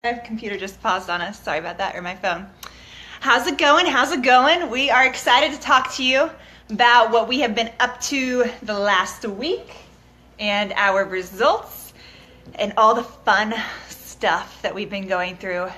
My computer just paused on us. Sorry about that, or my phone. How's it going? How's it going? We are excited to talk to you about what we have been up to the last week and our results and all the fun stuff that we've been going through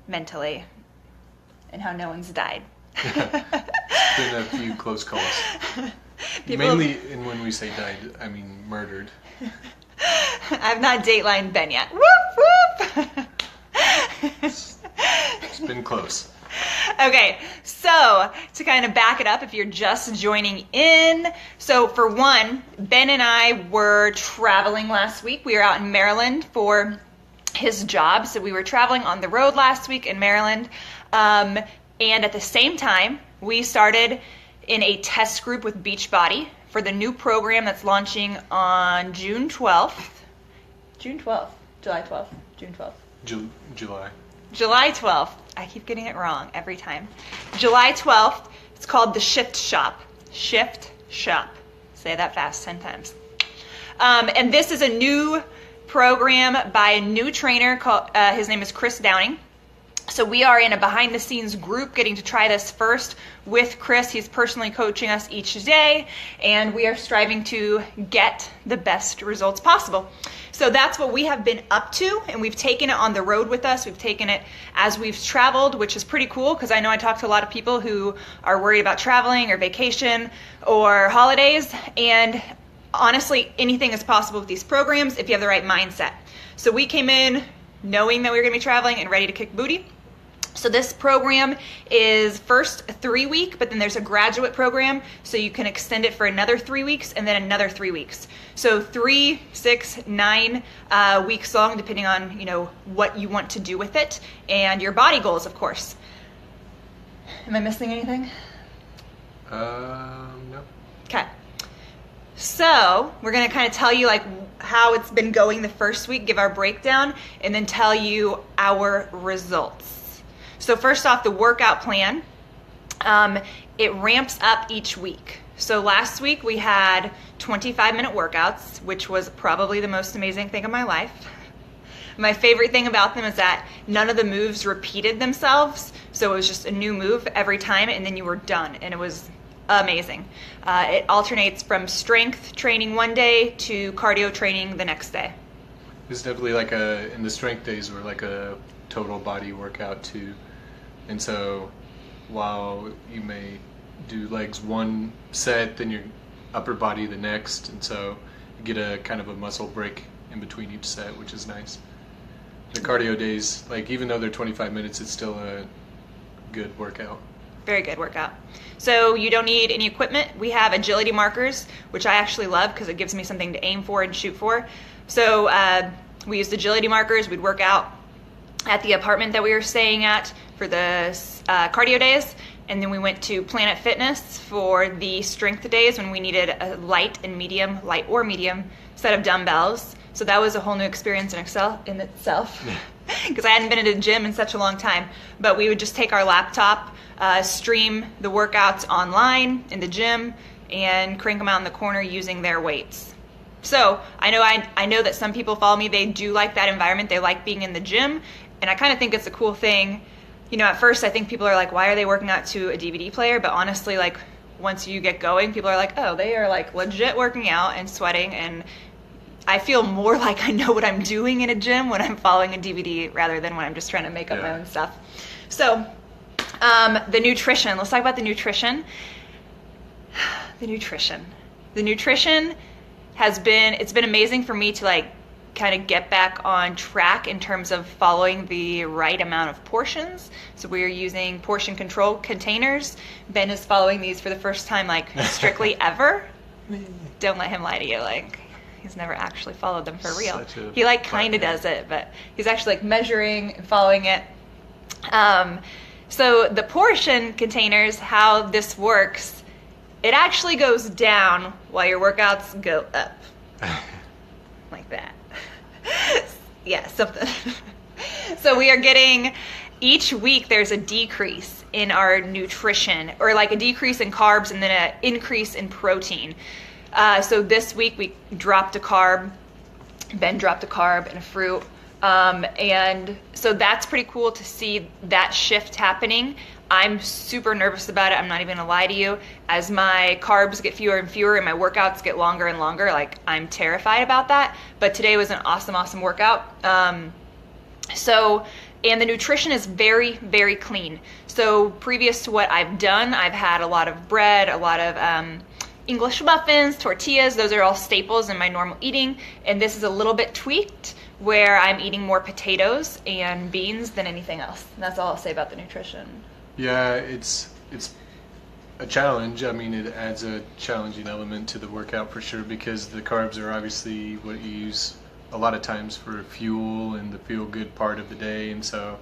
mentally and how no one's died. It's been a few close calls. Mainly, and when we say died, I mean murdered. I've not datelined Ben yet. Whoop, whoop. It's been close. Okay, so to kind of back it up if you're just joining in. So for one, Ben and I were traveling last week. We were out in Maryland for his job. So we were traveling on the road last week in Maryland. And at the same time, we started in a test group with Beachbody for the new program that's launching on June 12th. June 12th, July 12th, June 12th. July 12th. I keep getting it wrong every time. July 12th. It's called the Shift Shop. Shift Shop. Say that fast 10 times. And this is a new program by a new trainer called, his name is Chris Downing. So we are in a behind the scenes group getting to try this first with Chris. He's personally coaching us each day, and we are striving to get the best results possible. So that's what we have been up to, and we've taken it on the road with us. We've taken it as we've traveled, which is pretty cool because I know I talk to a lot of people who are worried about traveling or vacation or holidays, and honestly, anything is possible with these programs if you have the right mindset. So we came in knowing that we were going to be traveling and ready to kick booty. So this program is first a 3-week, but then there's a graduate program, so you can extend it for another 3 weeks and then another 3 weeks. So 3, 6, 9 weeks long, depending on what you want to do with it and your body goals, of course. Am I missing anything? No. Okay. So we're going to kind of tell you how it's been going the first week, give our breakdown, and then tell you our results. So first off, the workout plan, it ramps up each week. So last week we had 25-minute workouts, which was probably the most amazing thing of my life. My favorite thing about them is that none of the moves repeated themselves. So it was just a new move every time, and then you were done, and it was amazing. It alternates from strength training one day to cardio training the next day. It's definitely in the strength days were like a total body workout too. And so while you may do legs one set, then your upper body the next, and so you get a kind of a muscle break in between each set, which is nice. The cardio days, even though they're 25 minutes, it's still a good workout. Very good workout. So you don't need any equipment. We have agility markers, which I actually love because it gives me something to aim for and shoot for. So we used agility markers. We'd work out at the apartment that we were staying at for the cardio days, and then we went to Planet Fitness for the strength days when we needed a light or medium set of dumbbells. So that was a whole new experience in itself because I hadn't been in a gym in such a long time. But we would just take our laptop, stream the workouts online in the gym, and crank them out in the corner using their weights. So I know that some people follow me. They do like that environment. They like being in the gym, and I kind of think it's a cool thing. At first I think people are like, why are they working out to a DVD player? But honestly, once you get going, people are like, oh, they are legit working out and sweating, and I feel more like I know what I'm doing in a gym when I'm following a DVD rather than when I'm just trying to make up my own stuff. So the nutrition, let's talk about the nutrition. The nutrition it's been amazing for me to kind of get back on track in terms of following the right amount of portions. So we are using portion control containers. Ben is following these for the first time strictly ever. Don't let him lie to you. He's never actually followed them for real. He kind of does it, but he's actually measuring and following it. So the portion containers, how this works, it actually goes down while your workouts go up. Like that. Yeah, something. So we are getting, each week there's a decrease in our nutrition, or a decrease in carbs and then an increase in protein. So this week we dropped a carb, Ben dropped a carb and a fruit. And so that's pretty cool to see that shift happening. I'm super nervous about it. I'm not even gonna lie to you. As my carbs get fewer and fewer and my workouts get longer and longer, like I'm terrified about that. But today was an awesome workout. And the nutrition is very, very clean. So previous to what I've done, I've had a lot of bread, a lot of English muffins, tortillas. Those are all staples in my normal eating. And this is a little bit tweaked, where I'm eating more potatoes and beans than anything else. And that's all I'll say about the nutrition. Yeah, it's a challenge. I mean, it adds a challenging element to the workout for sure, because the carbs are obviously what you use a lot of times for fuel and the feel good part of the day, and so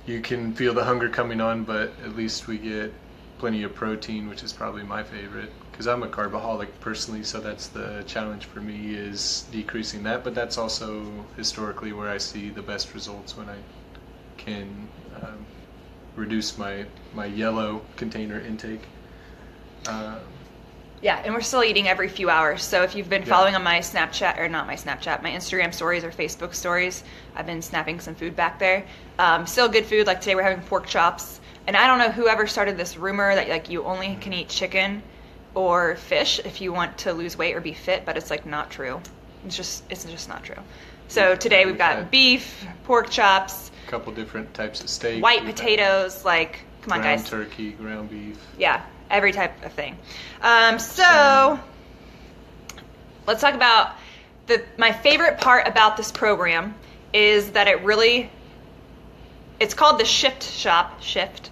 you can feel the hunger coming on, but at least we get plenty of protein, which is probably my favorite, because I'm a carbaholic personally, so that's the challenge for me, is decreasing that. But that's also historically where I see the best results, when I can reduce my yellow container intake. Yeah, and we're still eating every few hours. So if you've been following on my Snapchat, or not my Snapchat, my Instagram stories or Facebook stories, I've been snapping some food back there. Still good food. Like today we're having pork chops. And I don't know whoever started this rumor that like you only can eat chicken or fish if you want to lose weight or be fit, but it's like not true. It's just not true. So today we've got beef, pork chops, A couple different types of steak. white potatoes, like, come on guys. Ground turkey, ground beef. Yeah, every type of thing. So let's talk about my favorite part about this program is that it's called the shift,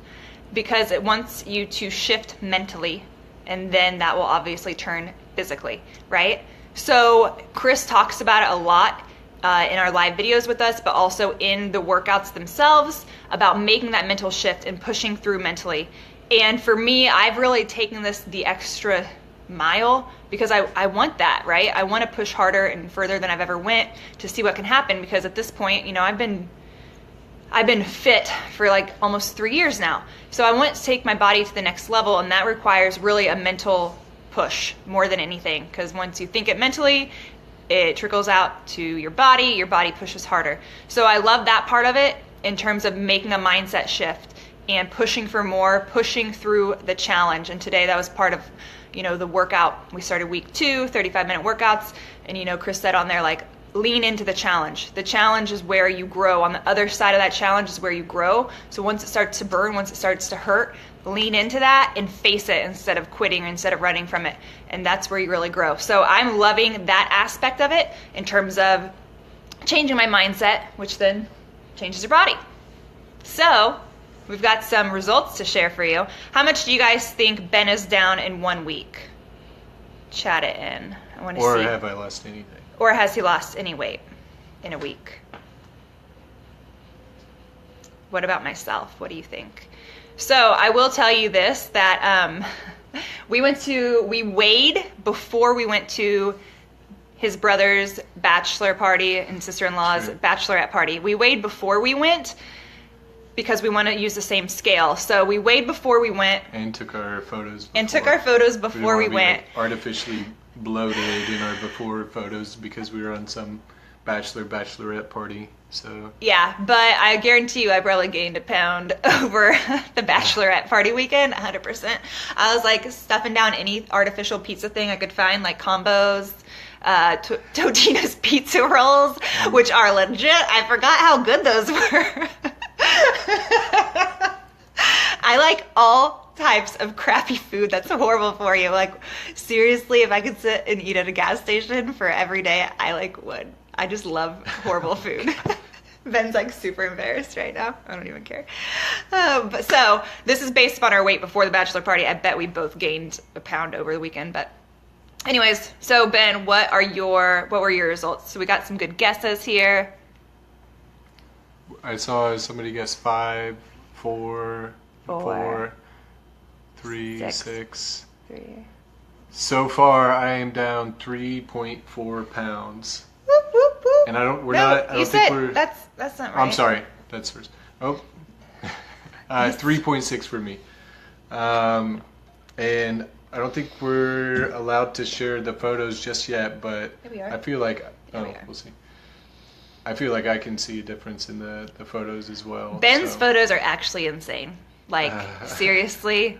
because it wants you to shift mentally, and then that will obviously turn physically, right? So Chris talks about it a lot in our live videos with us, but also in the workouts themselves, about making that mental shift and pushing through mentally. And for me, I've really taken this the extra mile, because I want that, right? I want to push harder and further than I've ever went to see what can happen, because at this point, you know, I've been fit for like almost 3 years now. So I want to take my body to the next level, and that requires really a mental push more than anything, because once you think it mentally, it trickles out to your body pushes harder. So I love that part of it in terms of making a mindset shift and pushing for more, pushing through the challenge. And today that was part of, you know, the workout. We started week 2, 35-minute workouts, and you know, Chris said on there, like, lean into the challenge. The challenge is where you grow. On the other side of that challenge is where you grow. So once it starts to burn, once it starts to hurt, lean into that and face it instead of quitting or instead of running from it. And that's where you really grow. So I'm loving that aspect of it in terms of changing my mindset, which then changes your body. So we've got some results to share for you. How much do you guys think Ben is down in 1 week? Chat it in. I want to see. Or have I lost anything? Or has he lost any weight in a week? What about myself? What do you think? So I will tell you this, that we weighed before we went to his brother's bachelor party and sister-in-law's bachelorette party. We weighed before we went because we want to use the same scale. So we weighed before we went. And took our photos before we went. Like artificially bloated in our before photos because we were on some bachelorette party. So yeah, but I guarantee you I probably gained a pound over the bachelorette party weekend, 100%. I was like stuffing down any artificial pizza thing I could find, like combos, Totino's pizza rolls, which are legit. I forgot how good those were. I like all types of crappy food that's horrible for you. Like, seriously, if I could sit and eat at a gas station for every day, I would. I just love horrible food. Ben's like super embarrassed right now. I don't even care. So this is based upon our weight before the bachelor party. I bet we both gained a pound over the weekend. But anyways, so Ben, what were your results? So we got some good guesses here. I saw somebody guess 5, 4, 3, 6. 3. So far, I am down 3.4 pounds. Whoop, whoop, whoop. And I don't think think we're. That's not right. I'm sorry. That's first. Oh. 3.6 for me. And I don't think we're allowed to share the photos just yet, but Here we are. I feel like. Here we are. We'll see. I feel like I can see a difference in the photos as well. Ben's so. photos are actually insane. Like, seriously,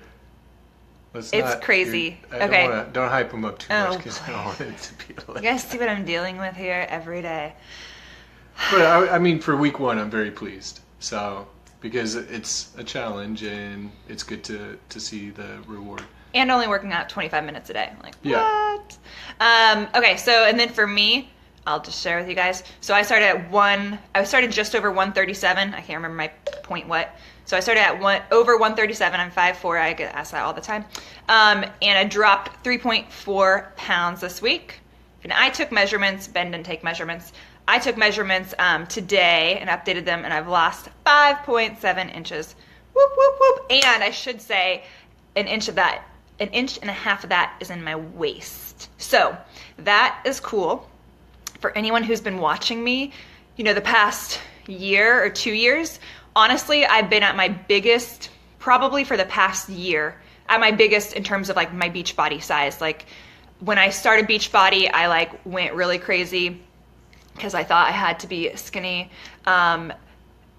it's crazy. Okay. Don't hype them up too much because I don't want it to be like you guys see what I'm dealing with here every day. But I mean, for week 1, I'm very pleased. So, because it's a challenge and it's good to see the reward. And only working out 25 minutes a day. Like, yeah. What? Okay, so, and then for me, I'll just share with you guys. So I started just over 137. I can't remember my point what. So I started at over 137. I'm 5'4". I get asked that all the time. And I dropped 3.4 pounds this week. And I took measurements. Ben didn't take measurements. I took measurements today and updated them, and I've lost 5.7 inches. Whoop, whoop, whoop. And I should say an inch and a half of that is in my waist. So that is cool. For anyone who's been watching me, the past year or 2 years, honestly, I've been at my biggest, probably for the past year, at my biggest in terms of like my Beachbody size. Like when I started Beachbody, I like went really crazy because I thought I had to be skinny. And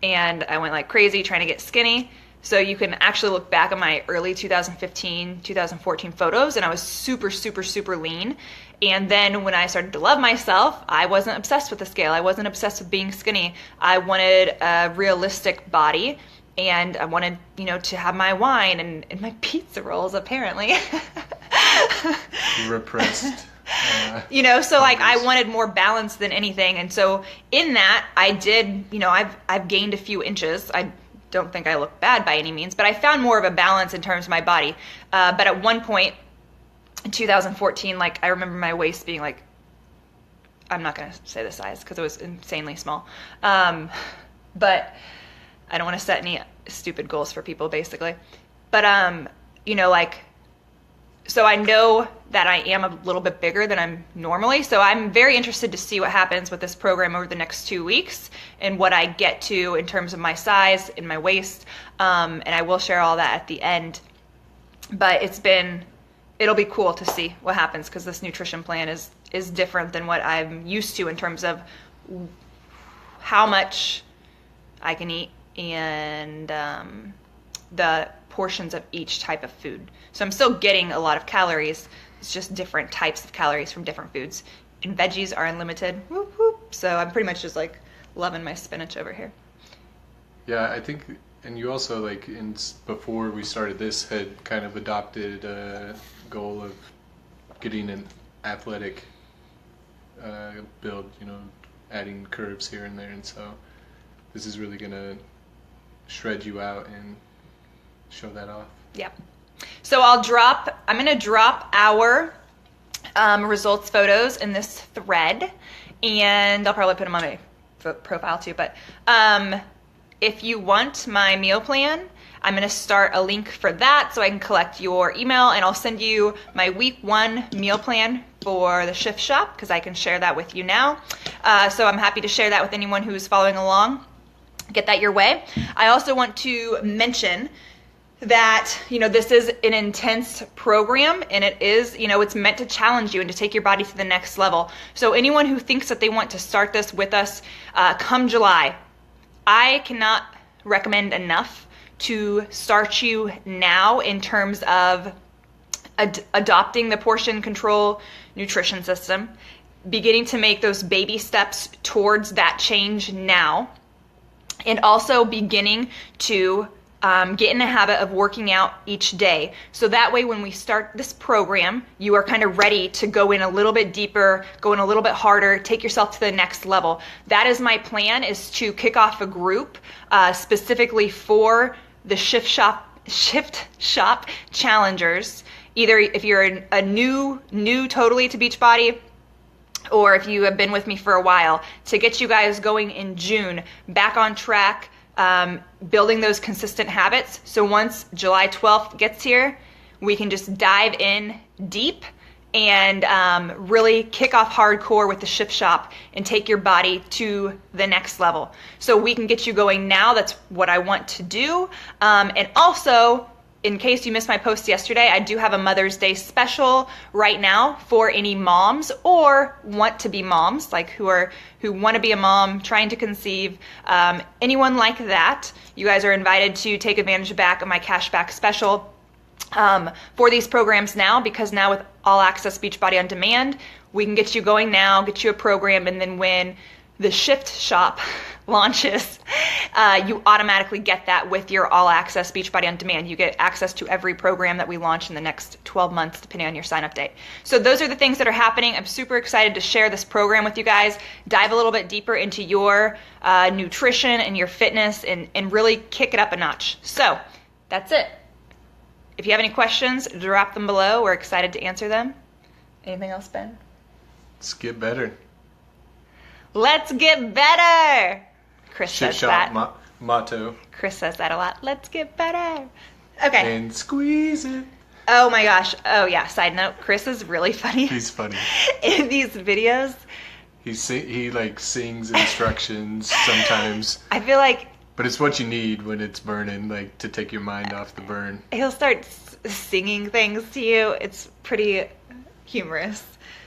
I went like crazy trying to get skinny. So you can actually look back at my early 2015, 2014 photos, and I was super, super, super lean. And then when I started to love myself, I wasn't obsessed with the scale. I wasn't obsessed with being skinny. I wanted a realistic body, and I wanted, to have my wine and my pizza rolls, apparently. Repressed. So like I wanted more balance than anything. And so in that, I did, I've gained a few inches. I don't think I look bad by any means, but I found more of a balance in terms of my body. But at one point in 2014, like I remember my waist being like, I'm not going to say the size because it was insanely small. But I don't want to set any stupid goals for people basically. But, so I know that I am a little bit bigger than I'm normally. So I'm very interested to see what happens with this program over the next 2 weeks and what I get to in terms of my size and my waist. And I will share all that at the end. But it'll be cool to see what happens because this nutrition plan is different than what I'm used to in terms of how much I can eat and the portions of each type of food. So I'm still getting a lot of calories. It's just different types of calories from different foods. And veggies are unlimited. Whoop, whoop. So I'm pretty much just like loving my spinach over here. Yeah, I think, and you also before we started this had kind of adopted a goal of getting an athletic build, adding curves here and there. And so this is really going to shred you out and show that off. Yep. So I'm going to drop our results photos in this thread, and I'll probably put them on my profile too. But if you want my meal plan, I'm going to start a link for that so I can collect your email, and I'll send you my week 1 meal plan for the Shift Shop because I can share that with you now. So I'm happy to share that with anyone who's following along. Get that your way. I also want to mention that, this is an intense program, and it is, it's meant to challenge you and to take your body to the next level. So anyone who thinks that they want to start this with us come July, I cannot recommend enough to start you now in terms of adopting the portion control nutrition system, beginning to make those baby steps towards that change now, and also beginning to get in the habit of working out each day. So that way when we start this program, you are kind of ready to go in a little bit deeper, go in a little bit harder, take yourself to the next level. That is my plan, is to kick off a group specifically for the Shift Shop challengers. Either if you're a new totally to Beachbody, or if you have been with me for a while, to get you guys going in June, back on track, building those consistent habits. So once July 12th gets here, we can just dive in deep and really kick off hardcore with the Shift Shop and take your body to the next level. So we can get you going now. That's what I want to do. And also, in case you missed my post yesterday, I do have a Mother's Day special right now for any moms or want to be moms, like who want to be a mom, trying to conceive, anyone like that. You guys are invited to take advantage of my cashback special for these programs now, because now with All Access Beachbody on Demand, we can get you going now, get you a program, and then when the Shift Shop launches, you automatically get that with your All Access Beachbody on Demand. You get access to every program that we launch in the next 12 months, depending on your sign-up date. So those are the things that are happening. I'm super excited to share this program with you guys, dive a little bit deeper into your nutrition and your fitness, and really kick it up a notch. So that's it. If you have any questions, drop them below. We're excited to answer them. Anything else, Ben? Let's get better. Let's get better. Chris Shift says Shop that. motto. Chris says that a lot. Let's get better. Okay. And squeeze it. Oh my gosh. Oh yeah. Side note, Chris is really funny. He's funny. In these videos. He like sings instructions sometimes. I feel like. But it's what you need when it's burning, like to take your mind off the burn. He'll start singing things to you. It's pretty humorous.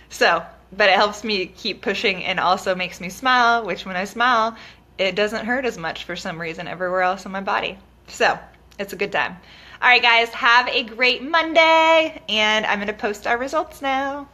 So, but it helps me keep pushing and also makes me smile, which when I smile, it doesn't hurt as much for some reason everywhere else in my body. So, it's a good time. All right, guys, have a great Monday, and I'm going to post our results now.